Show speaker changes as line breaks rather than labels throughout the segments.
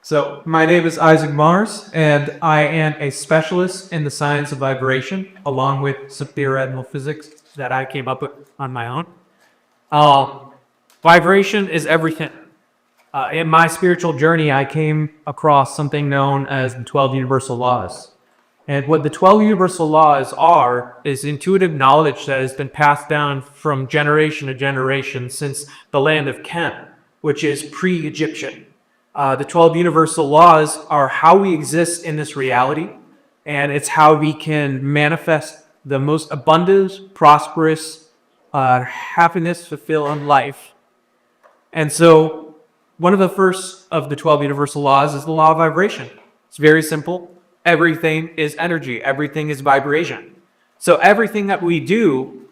So, my name is Isaac Mars, and I am a specialist in the science of vibration, along with some theoretical physics that I came up with on my own. Vibration is everything. In my spiritual journey, I came across something known as the 12 universal laws. And what the 12 universal laws are is intuitive knowledge that has been passed down from generation to generation since the land of Kem, which is pre-Egyptian. The 12 universal laws are how we exist in this reality, and it's how we can manifest the most abundant, prosperous, happiness, fulfilling life. And so one of the first of the 12 universal laws is the law of vibration. It's very simple. Everything is energy. Everything is vibration. So everything that we do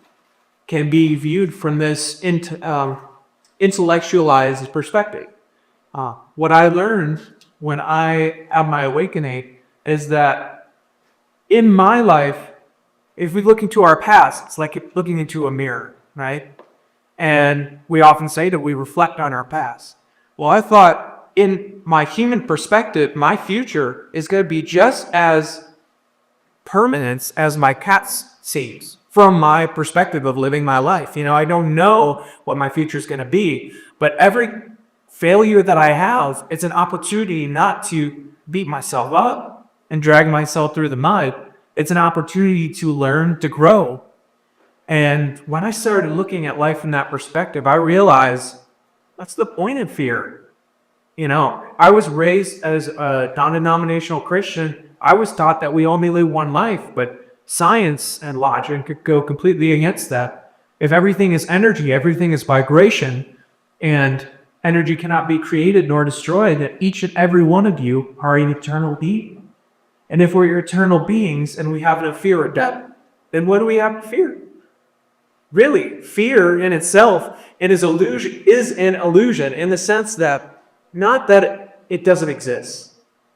can be viewed from this intellectualized perspective. What I learned when I had my awakening is that in my life, if we look into our past, it's like looking into a mirror, right? And we often say that we reflect on our past. Well, I thought in my human perspective, my future is going to be just as permanent as my cat's seems from my perspective of living my life. I don't know what my future is going to be, but every failure that I have, it's an opportunity not to beat myself up and drag myself through the mud. It's an opportunity to learn, to grow. And when I started looking at life from that perspective, I realized that's the point of fear. I was raised as a non-denominational Christian. I was taught that we only live one life, but science and logic could go completely against that. If everything is energy, everything is vibration, and energy cannot be created nor destroyed, that each and every one of you are an eternal being. And if we're eternal beings and we have no fear of death, then what do we have to fear? Really, fear in itself, it is an illusion in the sense that not that it doesn't exist,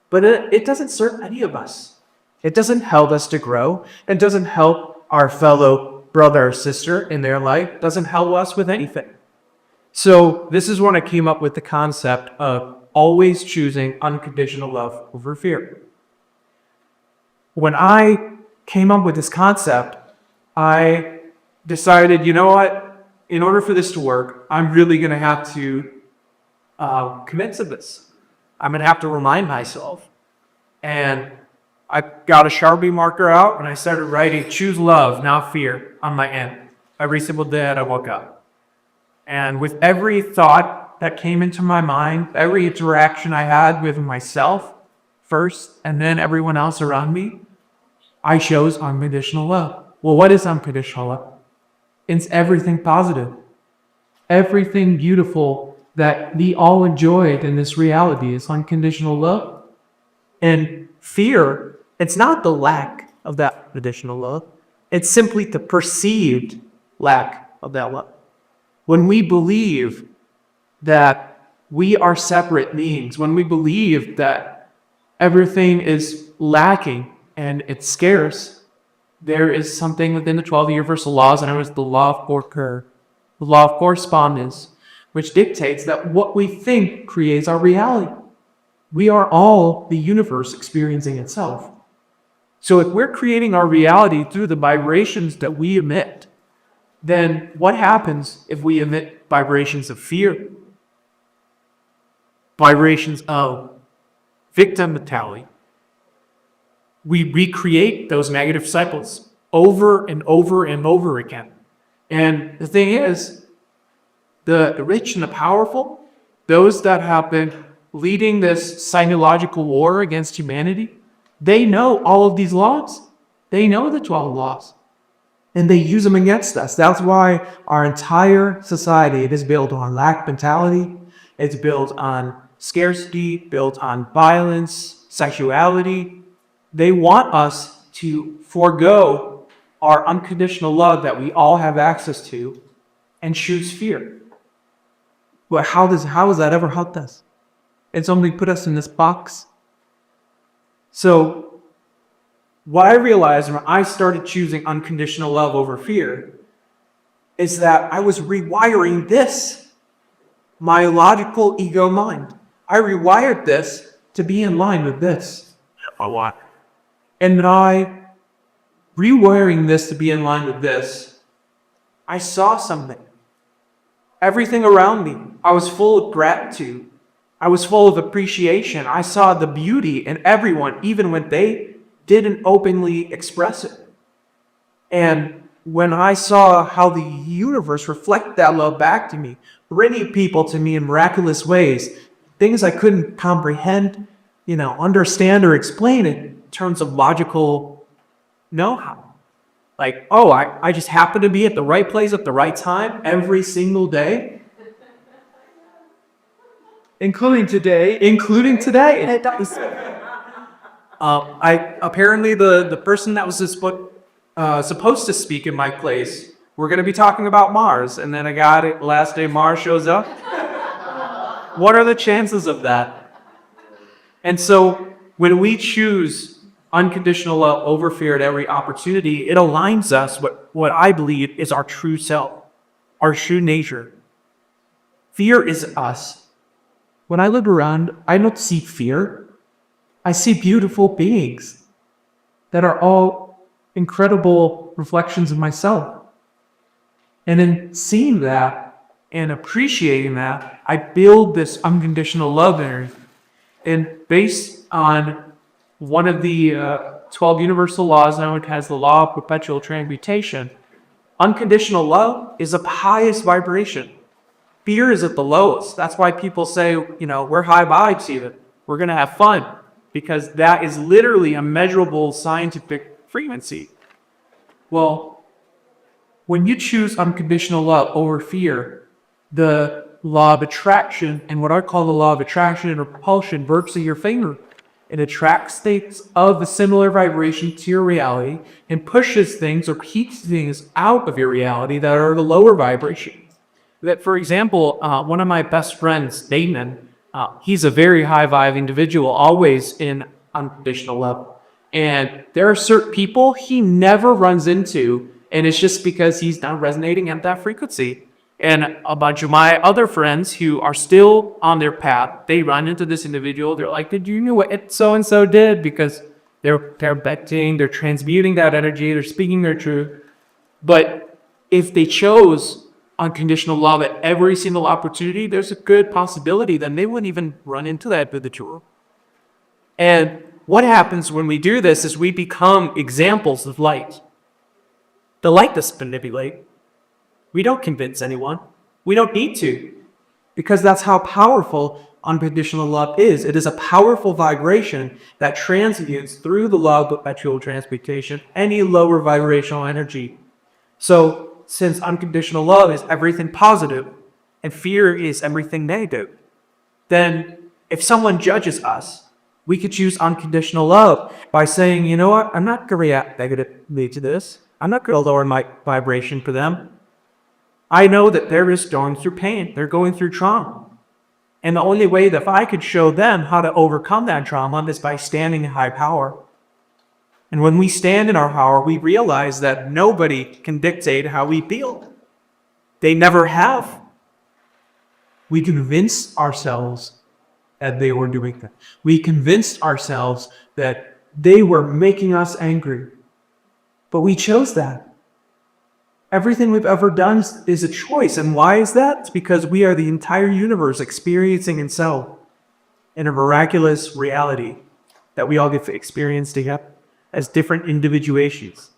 but it doesn't serve any of us. It doesn't help us to grow. It doesn't help our fellow brother or sister in their life. It doesn't help us with anything. So this is when I came up with the concept of always choosing unconditional love over fear. When I came up with this concept, I decided, you know what? In order for this to work, I'm really going to have to commit to this. I'm going to have to remind myself. And I got a Sharpie marker out and I started writing, choose love, not fear, on my end. Every single day that I woke up. And with every thought that came into my mind, every interaction I had with myself first, and then everyone else around me, I chose unconditional love. Well, what is unconditional love? It's everything positive, everything beautiful that we all enjoyed in this reality is unconditional love. And fear, it's not the lack of that unconditional love. It's simply the perceived lack of that love. When we believe that we are separate beings, when we believe that everything is lacking and it's scarce, there is something within the 12 universal laws, and it was the law of correspondence, which dictates that what we think creates our reality. We are all the universe experiencing itself. So if we're creating our reality through the vibrations that we emit, then what happens if we emit vibrations of fear? Vibrations of victim mentality. We recreate those negative cycles over and over and over again. And the thing is, the rich and the powerful, those that have been leading this psychological war against humanity, they know all of these laws. They know the 12 laws. And they use them against us. That's why our entire society, it is built on lack mentality. It's built on scarcity, built on violence, sexuality. They want us to forego our unconditional love that we all have access to and choose fear. But how has that ever helped us? It's only put us in this box. So what I realized when I started choosing unconditional love over fear is that I was rewiring this, my logical ego mind. I rewired this to be in line with this. A lot. And by rewiring this to be in line with this, I saw something. Everything around me, I was full of gratitude. I was full of appreciation. I saw the beauty in everyone, even when they didn't openly express it. And when I saw how the universe reflected that love back to me, bringing people to me in miraculous ways, things I couldn't comprehend, understand or explain in terms of logical know-how. Like, oh, I just happen to be at the right place at the right time every single day. Including today. It does. Apparently the person that was supposed to speak in my place, we're going to be talking about Mars, and then I got it. Last day Mars shows up. What are the chances of that? And so when we choose unconditional love over fear at every opportunity, it aligns us with what I believe is our true self, our true nature. Fear is us. When I look around, I don't see fear. I see beautiful beings that are all incredible reflections of myself. And in seeing that and appreciating that, I build this unconditional love energy. And based on one of the 12 universal laws known as the law of perpetual transmutation, unconditional love is of highest vibration. Fear is at the lowest. That's why people say, we're high vibes even. We're going to have fun. Because that is literally a measurable scientific frequency. Well, when you choose unconditional love over fear, the law of attraction, and what I call the law of attraction and repulsion, works in your favor. It attracts states of a similar vibration to your reality and pushes things or keeps things out of your reality that are the lower vibration. That, for example, one of my best friends, Damon, he's a very high vibe individual, always in unconditional love. And there are certain people he never runs into, and it's just because he's not resonating at that frequency. And a bunch of my other friends who are still on their path, they run into this individual. They're like, did you know what so-and-so did? Because they're betting, they're transmuting that energy, they're speaking their truth. But if they chose unconditional love at every single opportunity, there's a good possibility that they wouldn't even run into that individual. And what happens when we do this is we become examples of light. The light doesn't manipulate. We don't convince anyone. We don't need to. Because that's how powerful unconditional love is. It is a powerful vibration that transmutes through the law of perpetual transmutation any lower vibrational energy. So, since unconditional love is everything positive and fear is everything negative, then if someone judges us, we could choose unconditional love by saying, you know what, I'm not going to react negatively to this. I'm not going to lower my vibration for them. I know that they're just going through pain. They're going through trauma. And the only way that if I could show them how to overcome that trauma is by standing in high power. And when we stand in our power, we realize that nobody can dictate how we feel. They never have. We convinced ourselves that they were doing that. We convinced ourselves that they were making us angry. But we chose that. Everything we've ever done is a choice. And why is that? It's because we are the entire universe experiencing itself in a miraculous reality that we all get to experience together as different individuations.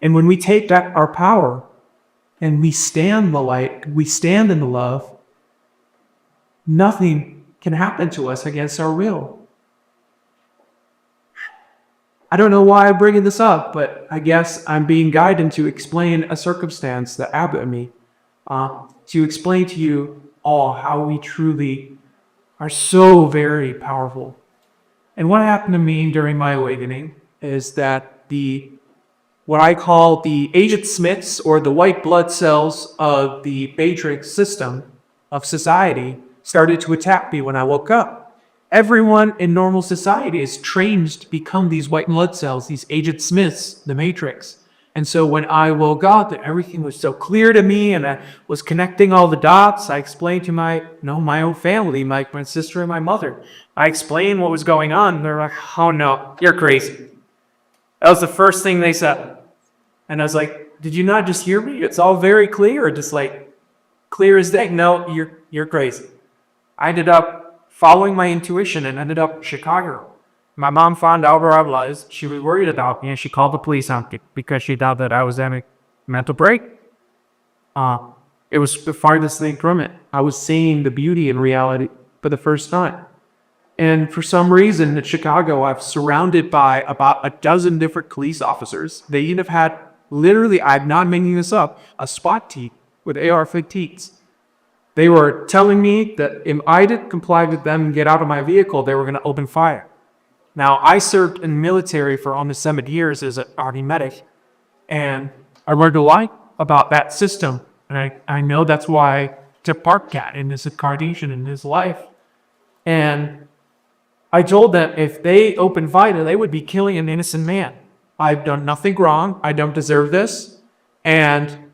And when we take back our power and we stand in the light, we stand in the love, nothing can happen to us against our will. I don't know why I'm bringing this up, but I guess I'm being guided to explain a circumstance that happened to me, to explain to you all how we truly are so very powerful. And what happened to me during my awakening is that what I call the agent Smiths, or the white blood cells of the matrix system of society, started to attack me when I woke up. Everyone in normal society is trained to become these white blood cells, these agent Smiths, the matrix. And so when I woke up and everything was so clear to me and I was connecting all the dots, I explained to my own family, my sister and my mother. I explained what was going on. They're like, oh no, you're crazy. That was the first thing they said. And I was like, did you not just hear me? It's all very clear, just like clear as day. No, you're crazy. I ended up following my intuition and ended up in Chicago. My mom found out where I was. She was worried about me and she called the police on me because she thought that I was having a mental break. It was the farthest thing from it. I was seeing the beauty in reality for the first time. And for some reason in Chicago, I'm surrounded by about a dozen different police officers. They even have had, literally, I'm not making this up, a SWAT team with AR-15s. They were telling me that if I didn't comply with them and get out of my vehicle, they were going to open fire. Now, I served in the military for almost 7 years as an Army medic, and I learned a lot about that system. And I know that's why to Parkcat in this incarnation in his life. And I told them if they opened fire, they would be killing an innocent man. I've done nothing wrong. I don't deserve this. And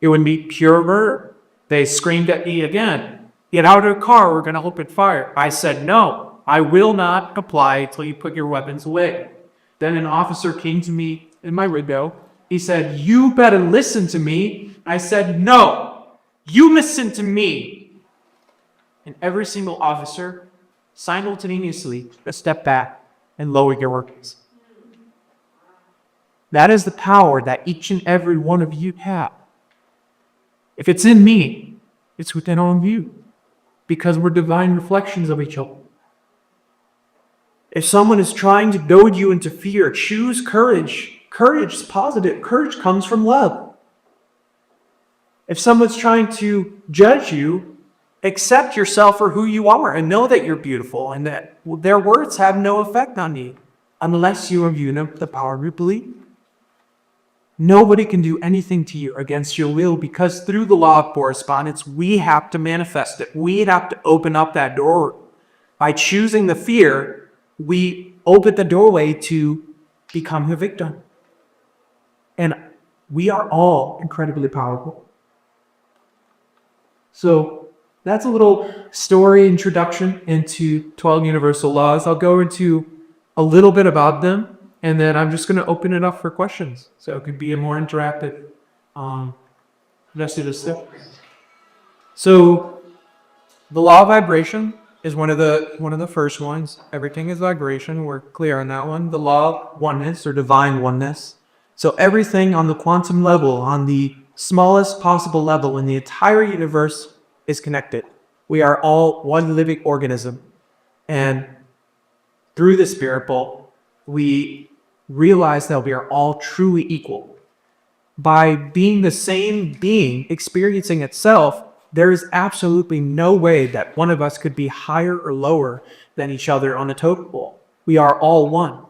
it would be pure murder. They screamed at me again. Get out of the car, we're going to open fire. I said, no, I will not comply until you put your weapons away. Then an officer came to me in my window. He said, you better listen to me. I said, no, you listen to me. And every single officer simultaneously step back and lower your weapons. That is the power that each and every one of you have. If it's in me, it's within all of you, because we're divine reflections of each other. If someone is trying to goad you into fear, choose courage. Courage is positive. Courage comes from love. If someone's trying to judge you, accept yourself for who you are and know that you're beautiful and that their words have no effect on you unless you have the power of belief. Nobody can do anything to you against your will because through the law of correspondence, we have to manifest it. We have to open up that door. By choosing the fear, we open the doorway to become the victim. And we are all incredibly powerful. So that's a little story introduction into 12 universal laws. I'll go into a little bit about them. And then I'm just going to open it up for questions. So it could be a more interactive message of stuff. So the law of vibration is one of the first ones. Everything is vibration. We're clear on that one. The law of oneness or divine oneness. So everything on the quantum level, on the smallest possible level in the entire universe is connected. We are all one living organism. And through the spirit bowl, we realize that we are all truly equal. By being the same being experiencing itself, there is absolutely no way that one of us could be higher or lower than each other on a totem pole. We are all one.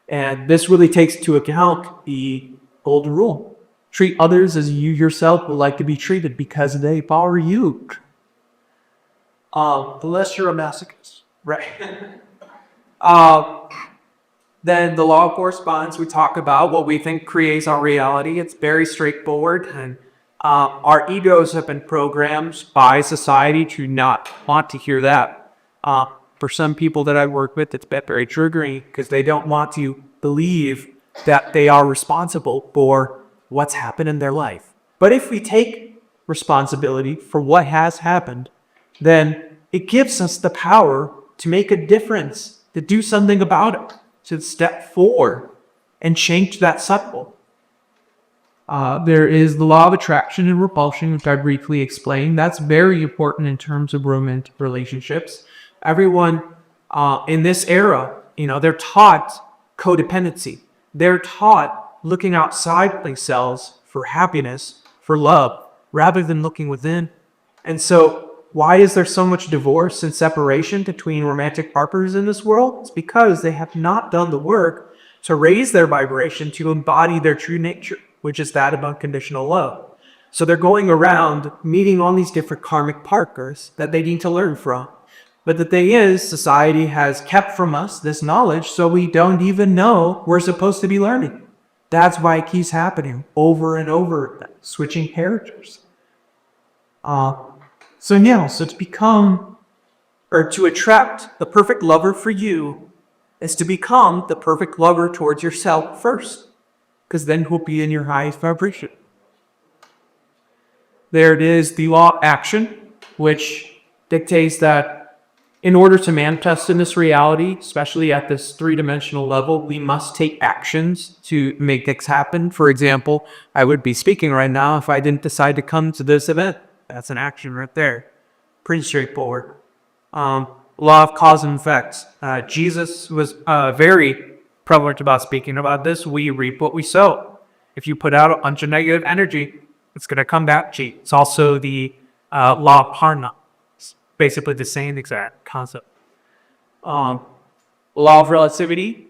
And this really takes into account the golden rule. Treat others as you yourself would like to be treated because they power you. Unless you're a masochist. Right. Then the law of correspondence, we talk about what we think creates our reality. It's very straightforward. And our egos have been programmed by society to not want to hear that. For some people that I work with, it's been very triggering because they don't want to believe that they are responsible for what's happened in their life. But if we take responsibility for what has happened, then it gives us the power to make a difference, to do something about it, to step forward and change that cycle. There is the law of attraction and repulsion, which I briefly explained. That's very important in terms of romantic relationships. Everyone in this era, they're taught codependency. They're taught looking outside themselves for happiness, for love, rather than looking within. And so why is there so much divorce and separation between romantic partners in this world? It's because they have not done the work to raise their vibration to embody their true nature, which is that of unconditional love. So they're going around meeting all these different karmic partners that they need to learn from. But the thing is, society has kept from us this knowledge, so we don't even know we're supposed to be learning. That's why it keeps happening over and over, switching characters. So to become or to attract the perfect lover for you is to become the perfect lover towards yourself first, because then he'll be in your highest vibration. There it is, the law of action, which dictates that in order to manifest in this reality, especially at this three-dimensional level, we must take actions to make things happen. For example, I would be speaking right now if I didn't decide to come to this event. That's an action right there. Pretty straightforward. Law of cause and effects. Jesus was very prevalent about speaking about this. We reap what we sow. If you put out a bunch of negative energy, it's going to come back to you. It's also the law of karma. It's basically the same exact concept. Law of relativity.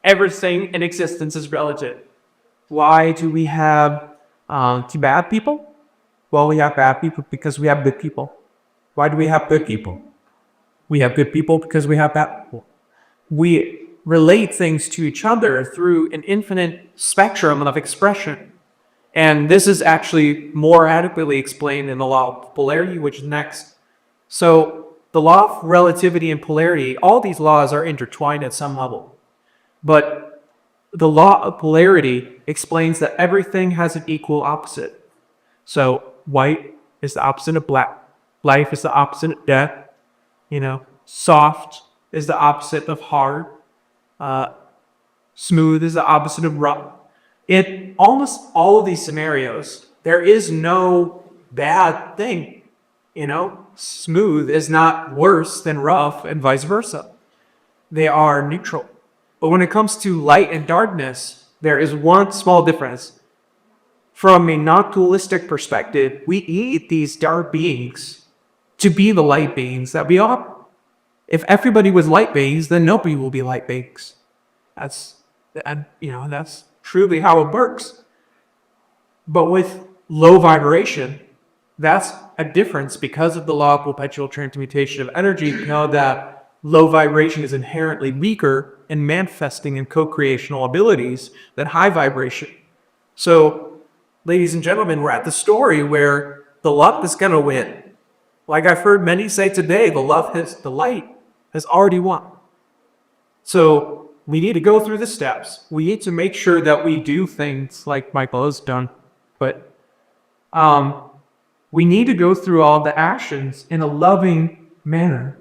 Everything in existence is relative. Why do we have bad people? Well, we have bad people because we have good people. Why do we have good people? We have good people because we have bad people. We relate things to each other through an infinite spectrum of expression. And this is actually more adequately explained in the law of polarity, which is next. So the law of relativity and polarity, all these laws are intertwined at some level. But the law of polarity explains that everything has an equal opposite. So white is the opposite of black. Life is the opposite of death. Soft is the opposite of hard. Smooth is the opposite of rough. In almost all of these scenarios, there is no bad thing. Smooth is not worse than rough and vice versa. They are neutral. But when it comes to light and darkness, there is one small difference. From a non-dualistic perspective, we need these dark beings to be the light beings that we are. If everybody was light beings, then nobody will be light beings. That's truly how it works. But with low vibration, that's a difference because of the law of perpetual transmutation of energy. We know that low vibration is inherently weaker in manifesting and co-creational abilities than high vibration. So, ladies and gentlemen, we're at the story where the love is going to win. Like I've heard many say today, the light has already won. So we need to go through the steps. We need to make sure that we do things like Michael has done. But we need to go through all the actions in a loving manner.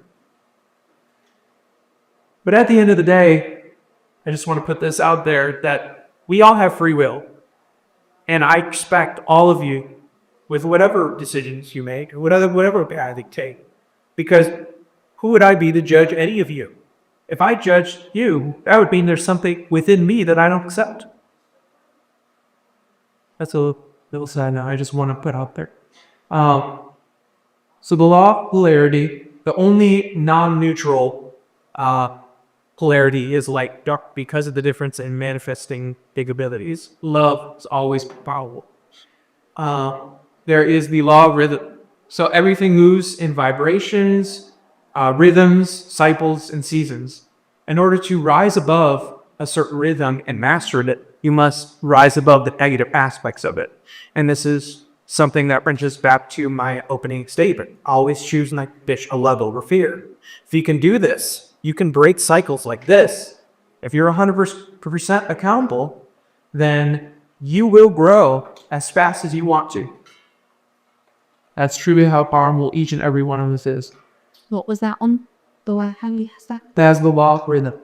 But at the end of the day, I just want to put this out there that we all have free will. And I expect all of you, with whatever decisions you make, or whatever path you take, because who would I be to judge any of you? If I judged you, that would mean there's something within me that I don't accept. That's a little sad now. I just want to put out there. So the law of polarity, the only non-neutral polarity is light dark because of the difference in manifesting big abilities. Love is always powerful. There is the law of rhythm. So everything moves in vibrations, rhythms, cycles, and seasons. In order to rise above a certain rhythm and master it, you must rise above the negative aspects of it. And this is something that brings back to my opening statement. Always choose a love over fear. If you can do this, you can break cycles like this. If you're 100% accountable, then you will grow as fast as you want to. That's truly how powerful each and every one of us is.
What was that on?
That's the law of rhythm.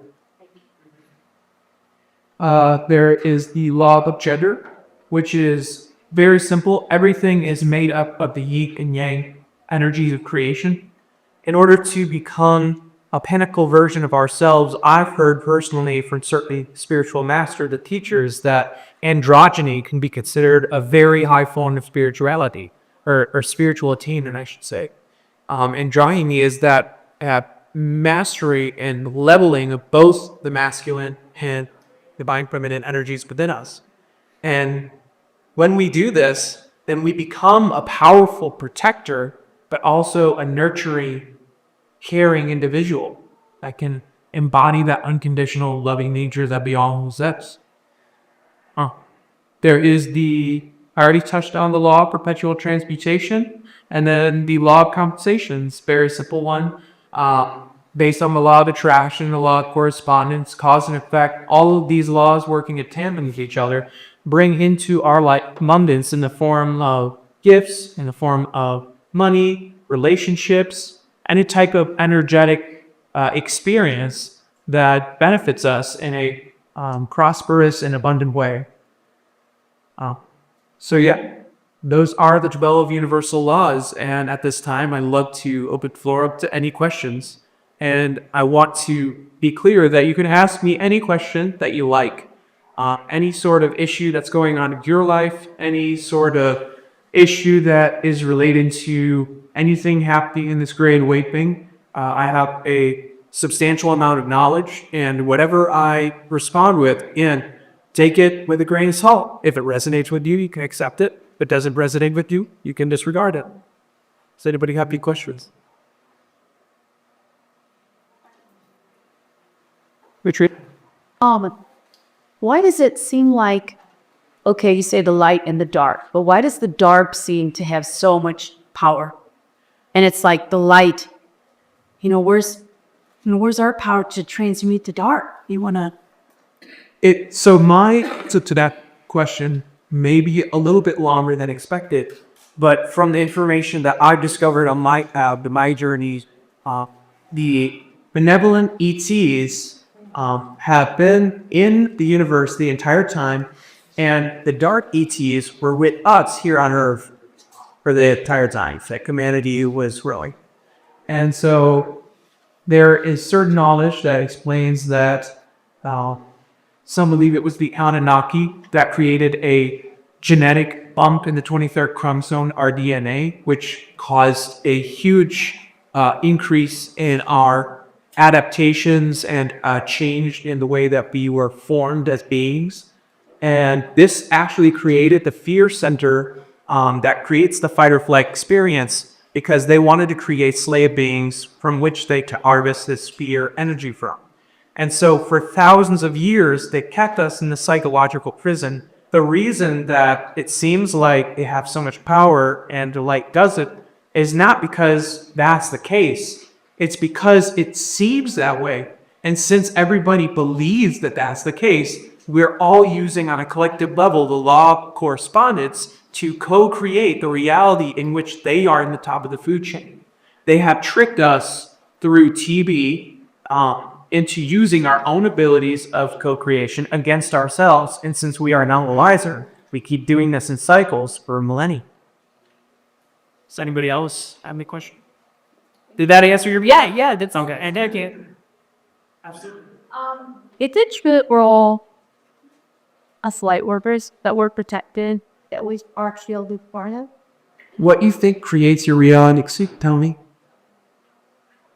There is the law of gender, which is very simple. Everything is made up of the yin and yang energies of creation. In order to become a pinnacle version of ourselves, I've heard personally from certain spiritual masters, the teachers, that androgyny can be considered a very high form of spirituality, or spiritual attainment, I should say. Androgyny is that mastery and leveling of both the masculine and divine feminine energies within us. And when we do this, then we become a powerful protector, but also a nurturing, caring individual that can embody that unconditional loving nature that we all possess. There is I already touched on the law of perpetual transmutation, and then the law of compensation. It's a very simple one. Based on the law of attraction, the law of correspondence, cause and effect, all of these laws working in tandem with each other bring into our life abundance in the form of gifts, in the form of money, relationships, any type of energetic experience that benefits us in a prosperous and abundant way. So yeah, those are the 12 universal laws. And at this time, I'd love to open the floor up to any questions. And I want to be clear that you can ask me any question that you like. Any sort of issue that's going on in your life, any sort of issue that is related to anything happening in this great awakening. I have a substantial amount of knowledge, and whatever I respond with, again, take it with a grain of salt. If it resonates with you, you can accept it. If it doesn't resonate with you, you can disregard it. Does anybody have any questions? Retreat.
Why does it seem like, okay, you say the light and the dark, but why does the dark seem to have so much power? And it's like the light, where's our power to transmute the dark? You want to...
So to that question, maybe a little bit longer than expected, but from the information that I've discovered on my journey, the benevolent ETs have been in the universe the entire time, and the dark ETs were with us here on Earth for the entire time that humanity was growing. And so there is certain knowledge that explains that some believe it was the Anunnaki that created a genetic bump in the 23rd chromosome, our DNA, which caused a huge increase in our adaptations and change in the way that we were formed as beings. And this actually created the fear center that creates the fight or flight experience, because they wanted to create slave beings from which they could harvest this fear energy from. And so for thousands of years, they kept us in the psychological prison. The reason that it seems like they have so much power and the light doesn't is not because that's the case. It's because it seems that way. And since everybody believes that that's the case, we're all using on a collective level the law of correspondence to co-create the reality in which they are in the top of the food chain. They have tricked us through TB into using our own abilities of co-creation against ourselves. And since we are an analyzer, we keep doing this in cycles for millennia. Does anybody else have any question? Did that answer your...
Yeah, that's
okay.
And thank you.
Absolutely.
Is it true we're all as light workers, that we're protected, that we are shielded for it?
What you think creates your reality? Tell me.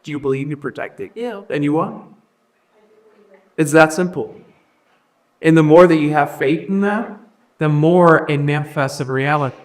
Do you believe you're protected?
Yeah.
Then you are. It's that simple. And the more that you have faith in that, the more it manifests in reality.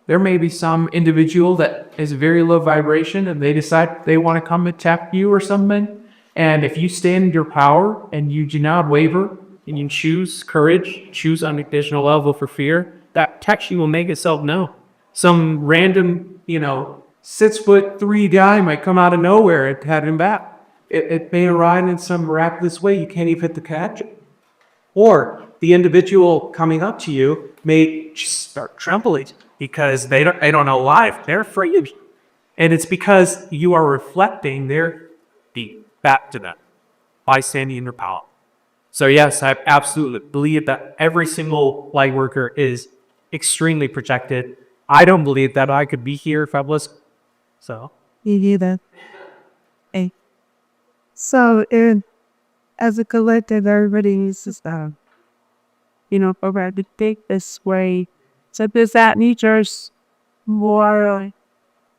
There may be some individual that is very low vibration and they decide they want to come attack you or something. And if you stand in your power and you do not waver and you choose courage, choose unconditional love over fear, that protection will make itself known. Some random, 6'3" guy might come out of nowhere and pat him back. It may arrive in some miraculous way. You can't even hit the catch. Or the individual coming up to you may just start trembling because they don't know life. They're afraid. And it's because you are reflecting their deep back to them by standing in your power. So yes, I absolutely believe that every single light worker is extremely protected. I don't believe that I could be here if I was. So.
You do that. Hey. So, as a collective, everybody needs to stop. Over to think this way. So, does that need just more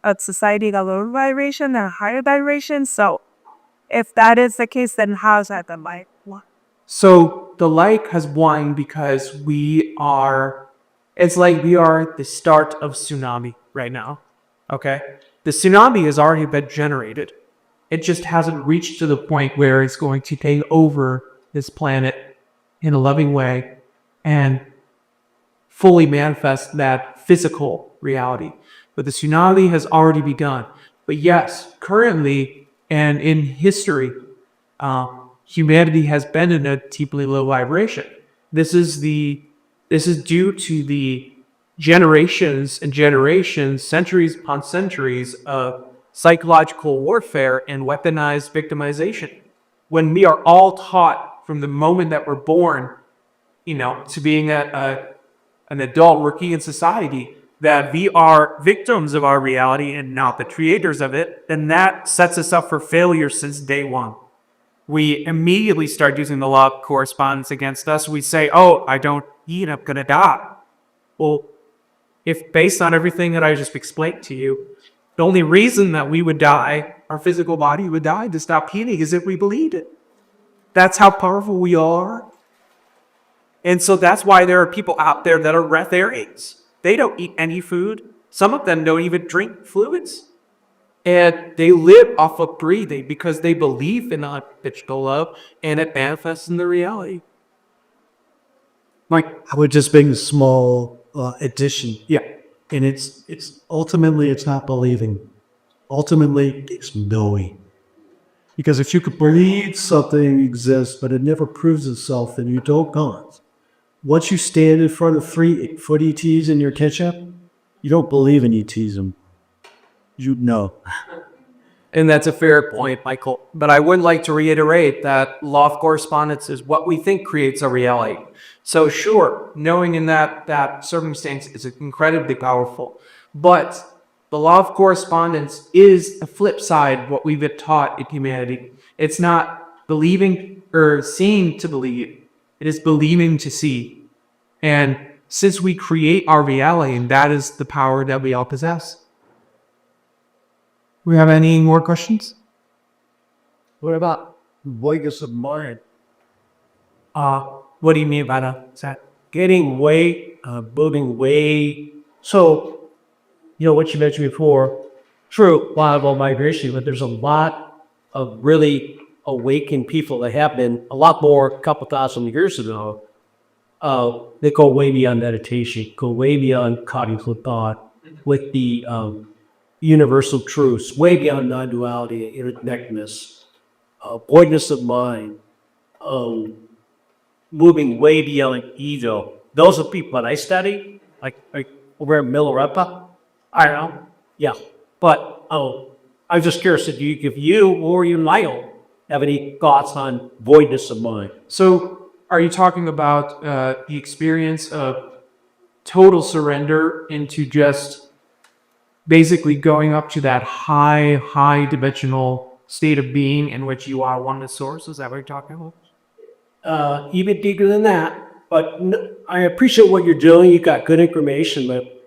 of society a lower vibration and a higher vibration? So, if that is the case, then how's that the light?
So the light has won because it's like we are the start of tsunami right now. Okay? The tsunami has already been generated. It just hasn't reached to the point where it's going to take over this planet in a loving way and fully manifest that physical reality. But the tsunami has already begun. But yes, currently and in history, humanity has been in a deeply low vibration. This is due to the generations and generations, centuries upon centuries of psychological warfare and weaponized victimization. When we are all taught from the moment that we're born, to being an adult working in society, that we are victims of our reality and not the creators of it, then that sets us up for failure since day one. We immediately start using the law of correspondence against us. We say, oh, I don't eat, I'm going to die. Well, if based on everything that I just explained to you, the only reason that we would die, our physical body would die to stop eating, is if we believed it. That's how powerful we are. And so that's why there are people out there that are breatharians. They don't eat any food. Some of them don't even drink fluids. And they live off of breathing because they believe in unconditional love and it manifests in the reality. Like,
I would just make a small addition.
yeah.
And it's ultimately it's not believing. Ultimately, it's knowing. Because if you could believe something exists, but it never proves itself, then you don't know it. Once you stand in front of 3-foot ETs in your kitchen, you don't believe in ETs. You know.
And that's a fair point, Michael. But I would like to reiterate that law of correspondence is what we think creates our reality. So sure, knowing in that circumstance is incredibly powerful. But the law of correspondence is the flip side of what we've been taught in humanity. It's not believing or seeing to believe. It is believing to see. And since we create our reality, and that is the power that we all possess. We have any more questions?
What about voidness of mind?
What do you mean by that?
Getting way, moving way. So, what you mentioned before, true, a lot about migration, but there's a lot of really awakened people that have been a lot more a couple thousand years ago. They go way beyond meditation, go way beyond cognitive thought with the universal truths, way beyond non-duality, interconnectedness, voidness of mind, moving way beyond ego. Those are people that I study, like over at Milarepa. I don't know. Yeah. But I'm just curious if you or you, Lyle, have any thoughts on voidness of mind.
So are you talking about the experience of total surrender into just basically going up to that high dimensional state of being in which you are one with source? Is that what you're talking about?
Even deeper than that. But I appreciate what you're doing. You got good information, but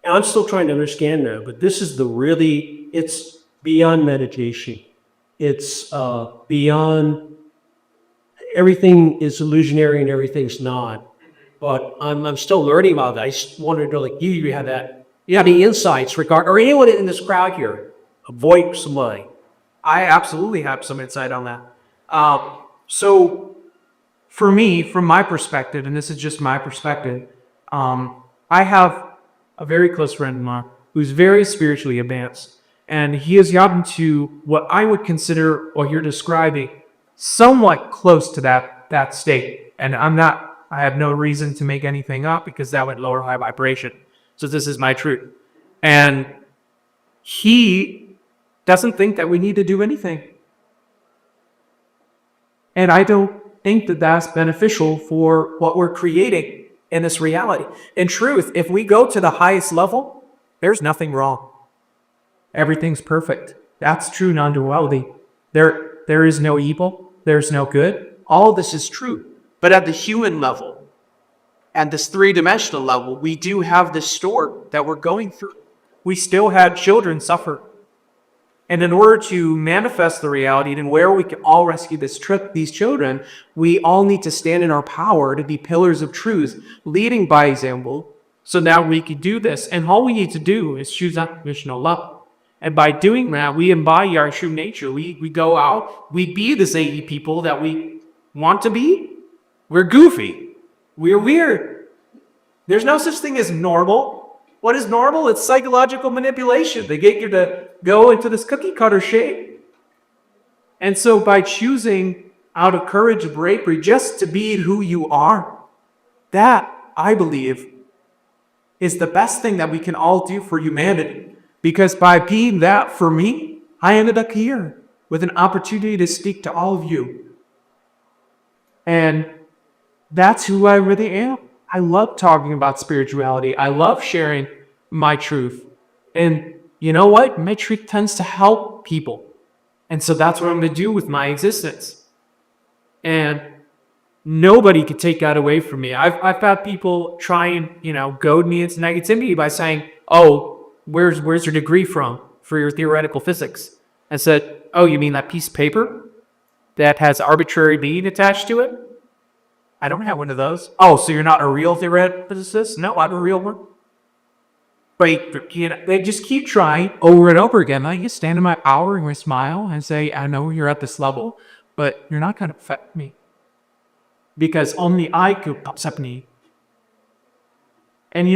I'm still trying to understand that. But this is it's beyond meditation. It's beyond, everything is illusionary and everything's not. But I'm still learning about that. I just wanted to know, like you had that. You have any insights or anyone in this crowd here, avoid somebody.
I absolutely have some insight on that. So for me, from my perspective, and this is just my perspective, I have a very close friend of mine who's very spiritually advanced. And he has gotten to what I would consider, what you're describing, somewhat close to that state. And I have no reason to make anything up because that would lower my vibration. So this is my truth. And he doesn't think that we need to do anything. And I don't think that that's beneficial for what we're creating in this reality. In truth, if we go to the highest level, there's nothing wrong. Everything's perfect. That's true non-duality. There is no evil. There's no good. All this is true. But at the human level, at this three-dimensional level, we do have this storm that we're going through. We still had children suffer. And in order to manifest the reality and where we can all rescue these children, we all need to stand in our power to be pillars of truth, leading by example. So now we can do this. And all we need to do is choose unconditional love. And by doing that, we embody our true nature. We go out, we be the Zaygi people that we want to be. We're goofy. We're weird. There's no such thing as normal. What is normal? It's psychological manipulation. They get you to go into this cookie cutter shape. And so by choosing out of courage and bravery just to be who you are, that, I believe, is the best thing that we can all do for humanity. Because by being that for me, I ended up here with an opportunity to speak to all of you. And that's who I really am. I love talking about spirituality. I love sharing my truth. And you know what? My truth tends to help people. And so that's what I'm going to do with my existence. And nobody could take that away from me. I've had people try and, goad me into negativity by saying, oh, where's your degree from for your theoretical physics? I said, oh, you mean that piece of paper that has arbitrary meaning attached to it? I don't have one of those. Oh, so you're not a real theoretical physicist? No, I'm a real one. But they just keep trying over and over again. I just stand in my power and smile and say, I know you're at this level, but you're not going to affect me. Because only I could accept me. And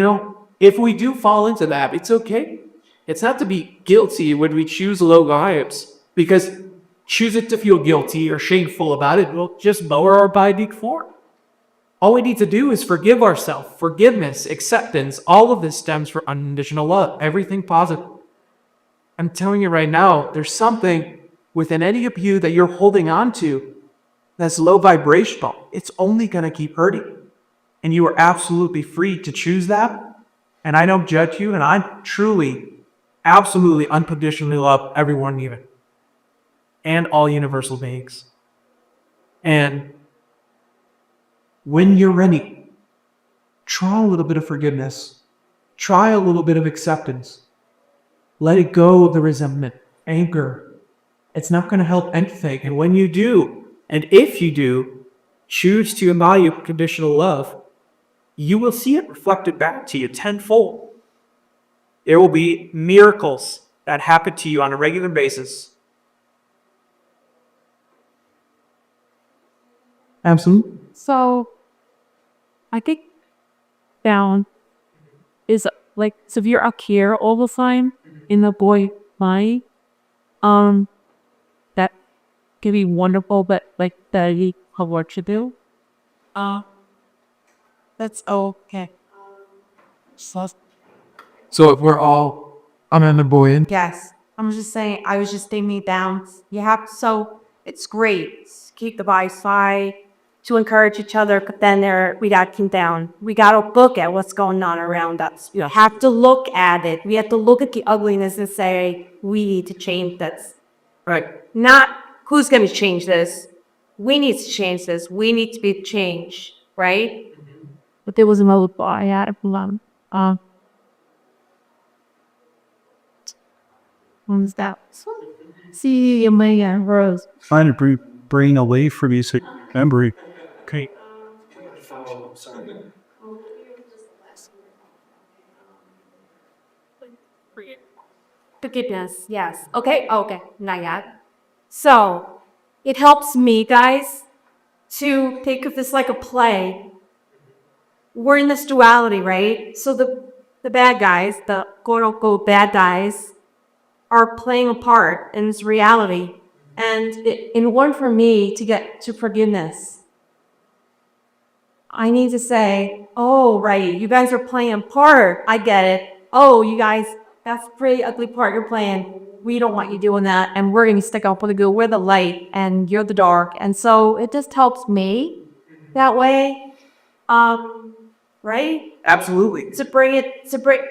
if we do fall into that, it's okay. It's not to be guilty when we choose low vibes. Because choose it to feel guilty or shameful about it will just lower our body form. All we need to do is forgive ourselves. Forgiveness, acceptance, all of this stems from unconditional love. Everything positive. I'm telling you right now, there's something within any of you that you're holding on to that's low vibrational. It's only going to keep hurting. And you are absolutely free to choose that. And I don't judge you. And I truly, absolutely, unconditionally love everyone even. And all universal beings. And when you're ready, try a little bit of forgiveness. Try a little bit of acceptance. Let it go of the resentment, anger. It's not going to help anything. And when you do, and if you do, choose to embody unconditional love, you will see it reflected back to you tenfold. There will be miracles that happen to you on a regular basis. Absolutely.
So, I think down is like, so if you're up here all the time in the boy mind, that can be wonderful, but like that you have work to do. That's okay.
So if we're all, I'm in the boy in.
Yes. I'm just saying, I was just thinking down. You have, so it's great. Keep the vibes high to encourage each other, but then we got to keep down. We got to look at what's going on around us. You have to look at it. We have to look at the ugliness and say, we need to change this.
Right.
Not who's going to change this. We need to change this. We need to be changed, right?
But there was another thought I had from what was that? See, my rose.
Trying to bring away from you so memory. Okay.
Forgiveness, yes. Okay, not yet. So, it helps me, guys, to think of this like a play. We're in this duality, right? So the bad guys, the quote-unquote bad guys, are playing a part in this reality. And in order for me to get to forgiveness, I need to say, oh, right, you guys are playing a part. I get it. Oh, you guys, that's a pretty ugly part you're playing. We don't want you doing that. And we're going to stick up for the good. We're the light and you're the dark. And so it just helps me that way. Right?
Absolutely.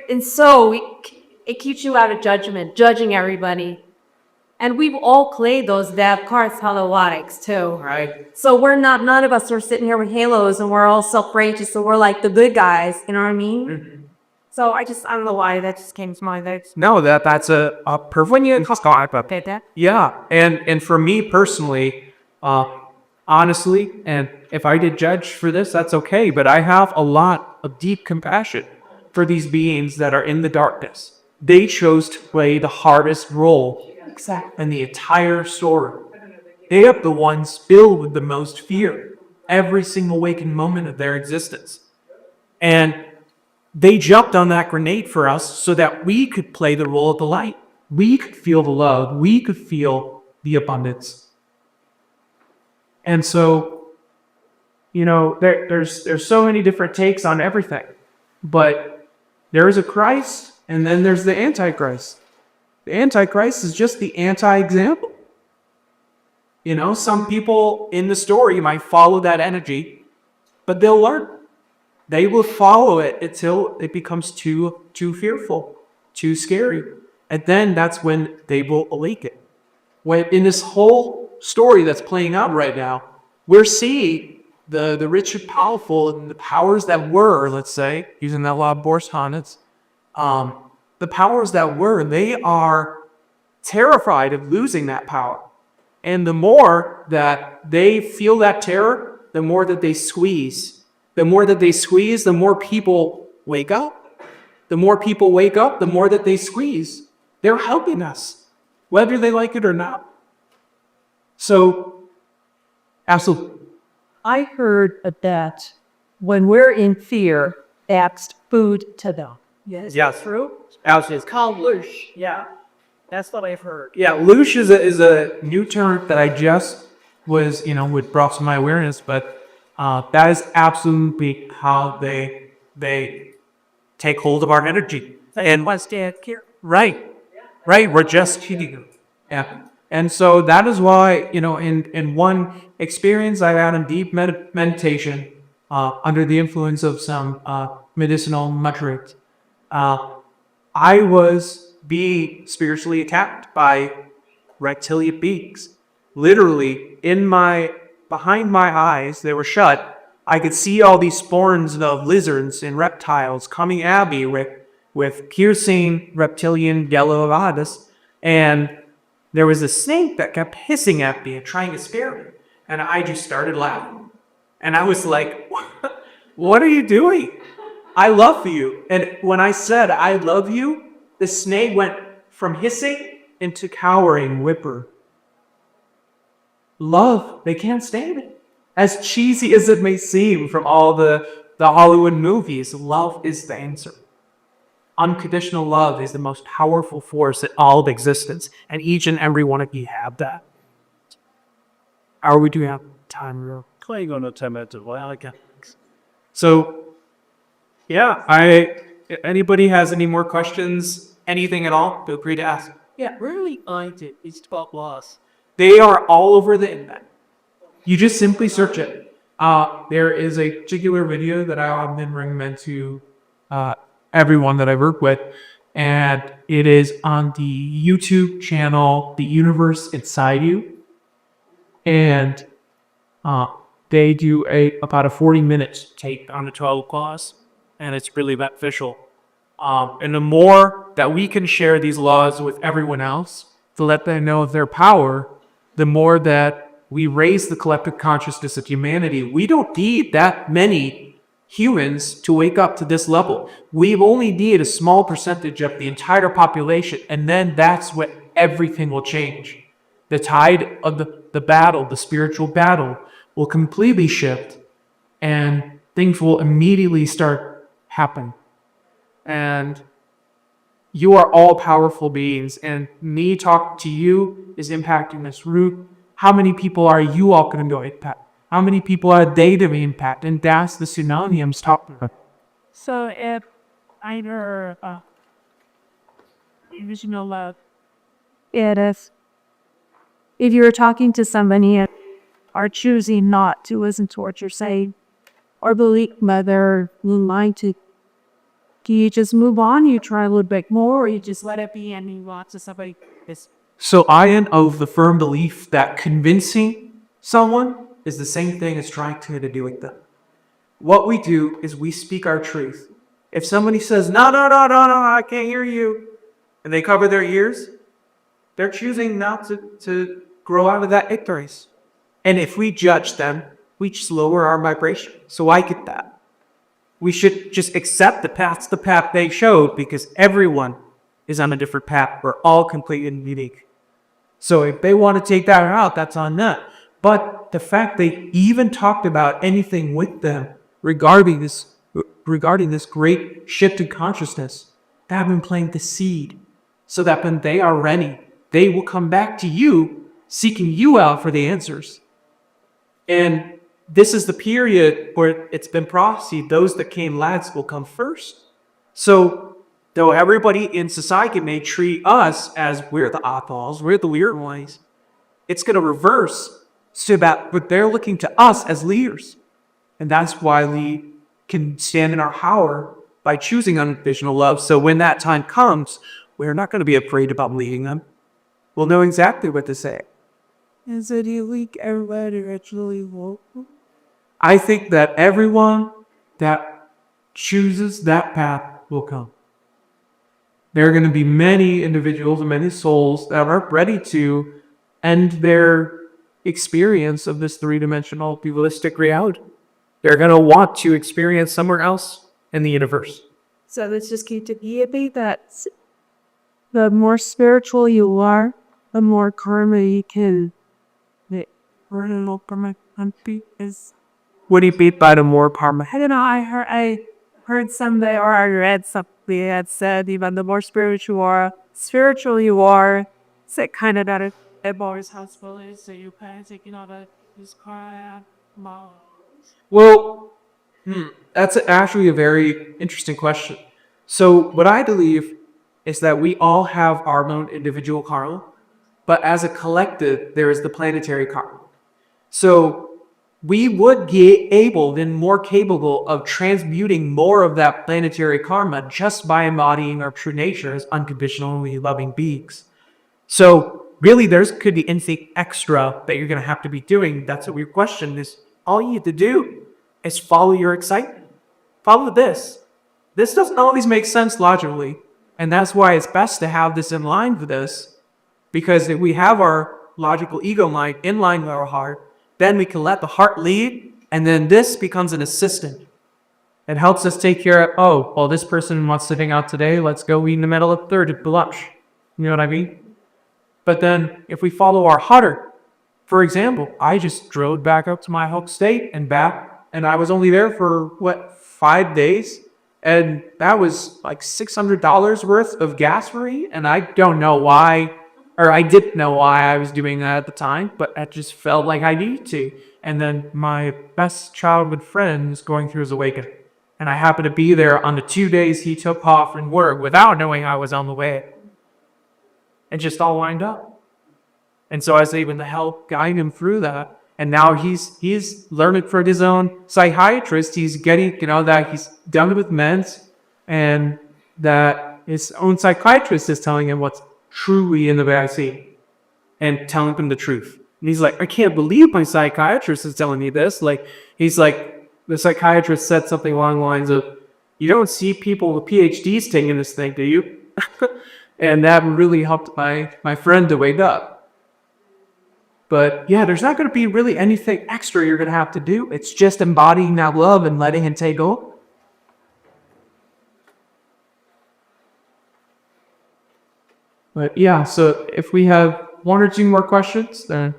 And so it keeps you out of judgment, judging everybody. And we've all played those bad cards holographics too.
Right.
So none of us are sitting here with halos and we're all self-righteous, so we're like the good guys, you know what I mean? Mm-hmm. So I don't know why that just came to mind.
No, that's a perfect. When you talk about
that.
Yeah, and for me personally, honestly, and if I did judge for this, that's okay. But I have a lot of deep compassion for these beings that are in the darkness. They chose to play the hardest role in the entire story. They are the ones filled with the most fear every single waking moment of their existence. And They jumped on that grenade for us so that we could play the role of the light. We could feel the love. We could feel the abundance. And so, there's so many different takes on everything. But there is a Christ, and then there's the Antichrist. The Antichrist is just the anti-example. Some people in the story might follow that energy, but they'll learn. They will follow it until it becomes too fearful, too scary. And then that's when they will awaken. When in this whole story that's playing out right now, we're seeing the rich and powerful and the powers that were, let's say, using that law of Bohr-Hanitz, the powers that were, they are terrified of losing that power. And the more that they feel that terror, the more that they squeeze. The more that they squeeze, the more people wake up. The more people wake up, the more that they squeeze. They're helping us, whether they like it or not. So, absolutely.
I heard that when we're in fear, that's food to them.
Yes.
True?
Absolutely.
It's called loosh. Yeah. That's what I've heard.
Yeah, loosh is a new term that I just was, would brought to my awareness, but that is absolutely how they take hold of our energy. And
What's that care?
right, we're just cheating them. Yeah. And so that is why, in one experience I've had in deep meditation, under the influence of some medicinal mushrooms, I was being spiritually attacked by reptilian beings. Literally, behind my eyes, they were shut. I could see all these spawns of lizards and reptiles coming at me with piercing reptilian yellow eyes, and there was a snake that kept hissing at me and trying to scare me. And I just started laughing. And I was like, what are you doing? I love you. And when I said, I love you, the snake went from hissing into cowering whimper. Love, they can't stand it. As cheesy as it may seem from all the Hollywood movies, love is the answer. Unconditional love is the most powerful force in all of existence, and each and every one of you have that. Are we doing have time, real?
Playing on a tomato. Well, okay.
So, yeah, anybody has any more questions, anything at all, feel free to ask.
Yeah, really liked it. It's about loss.
They are all over the internet. You just simply search it. There is a particular video that I often recommend to everyone that I work with, and it is on the YouTube channel, The Universe Inside You. And they do about a 40-minute take on the 12 laws, and it's really beneficial. And the more that we can share these laws with everyone else to let them know of their power, the more that we raise the collective consciousness of humanity. We don't need that many humans to wake up to this level. We only need a small percentage of the entire population, and then that's when everything will change. The tide of the battle, the spiritual battle, will completely shift, and things will immediately start happening. And you are all powerful beings, and me talking to you is impacting this root. How many people are you all going to impact? How many people are they to impact? And that's the tsunami I'm talking about.
So if either original love, it is. If you're talking to somebody and are choosing not to listen to what you're saying, or believe whether you mind to, do you just move on? You try a little bit more, or you just let it be and you want to somebody this.
So I am of the firm belief that convincing someone is the same thing as trying to do with them. What we do is we speak our truth. If somebody says, no, I can't hear you, and they cover their ears, they're choosing not to grow out of that ignorance. And if we judge them, we just lower our vibration. So I get that. We should just accept the path they showed, because everyone is on a different path. We're all completely unique. So if they want to take that route, that's on them. But the fact they even talked about anything with them regarding this regarding this great shift in consciousness, they have been planting the seed so that when they are ready, they will come back to you, seeking you out for the answers. And this is the period where it's been prophesied, those that came last will come first. So, though everybody in society may treat us as we're the oddballs, we're the weird ones, it's going to reverse so that but they're looking to us as leaders. And that's why we can stand in our power by choosing unconditional love. So when that time comes, we're not going to be afraid about leading them. We'll know exactly what to say.
Is it you think everybody actually woke?
I think that everyone that chooses that path will come. There are going to be many individuals and many souls that are ready to end their experience of this three-dimensional dualistic reality. They're going to want to experience somewhere else in the universe.
So let's just keep it. You think that the more spiritual you are, the more karma you can make. Or the more karma is.
What do you mean by the more karma?
I don't know. I heard someday, or I read something that said even the more spiritual you are, it's like kind of that it always has beliefs, so you kind of taking all that this car.
Well, that's actually a very interesting question. So, what I believe is that we all have our own individual karma, but as a collective, there is the planetary karma. So, we would be able, then more capable of transmuting more of that planetary karma just by embodying our true nature as unconditionally loving beings. So really, there's could be anything extra that you're going to have to be doing. That's a weird question. Is all you have to do is follow your excitement. Follow this. This doesn't always make sense logically, and that's why it's best to have this in line with this, because if we have our logical ego mind in line with our heart, then we can let the heart lead, and then this becomes an assistant. It helps us take care of, oh, well, this person wants to hang out today. Let's go eat in the middle of third at lunch. You know what I mean? But then if we follow our heart, for example, I just drove back up to my home state and back, and I was only there for, 5 days? And that was like $600 worth of gas for me, and I don't know why, or I didn't know why I was doing that at the time, but I just felt like I needed to. And then my best childhood friend is going through his awakening, and I happened to be there on the 2 days he took off from work without knowing I was on the way. It just all lined up. And so I was able to help guide him through that. And now he's learning for his own psychiatrist. He's getting, that he's done with meds, and that his own psychiatrist is telling him what's truly in the vaccine and telling him the truth. And he's like, I can't believe my psychiatrist is telling me this. He's like, the psychiatrist said something along the lines of, you don't see people with PhDs taking this thing, do you? And that really helped my friend to wake up. But yeah, there's not going to be really anything extra you're going to have to do. It's just embodying that love and letting it take over. But yeah, so if we have one or two more questions, then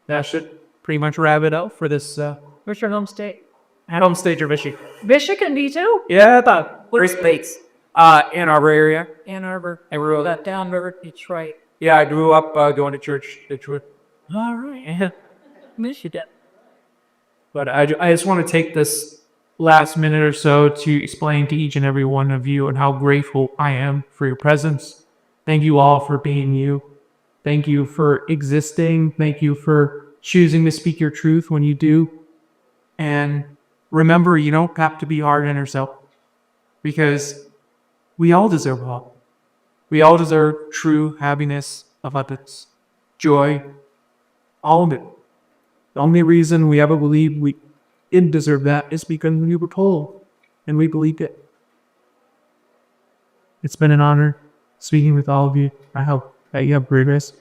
that should pretty much wrap it up for this.
Where's your home state?
At home stage or Michigan.
Michigan, me too.
Yeah, I thought.
Where's states?
Ann Arbor area.
Ann Arbor.
I grew up.
That down river, Detroit.
Yeah, I grew up going to church, Detroit.
All right. Michigan.
But I just want to take this last minute or so to explain to each and every one of you and how grateful I am for your presence. Thank you all for being you. Thank you for existing. Thank you for choosing to speak your truth when you do. And remember, you don't have to be hard on yourself, because we all deserve love. We all deserve true happiness, abundance, joy, all of it. The only reason we ever believed we didn't deserve that is because we were told, and we believed it. It's been an honor speaking with all of you. I hope that you have great rest.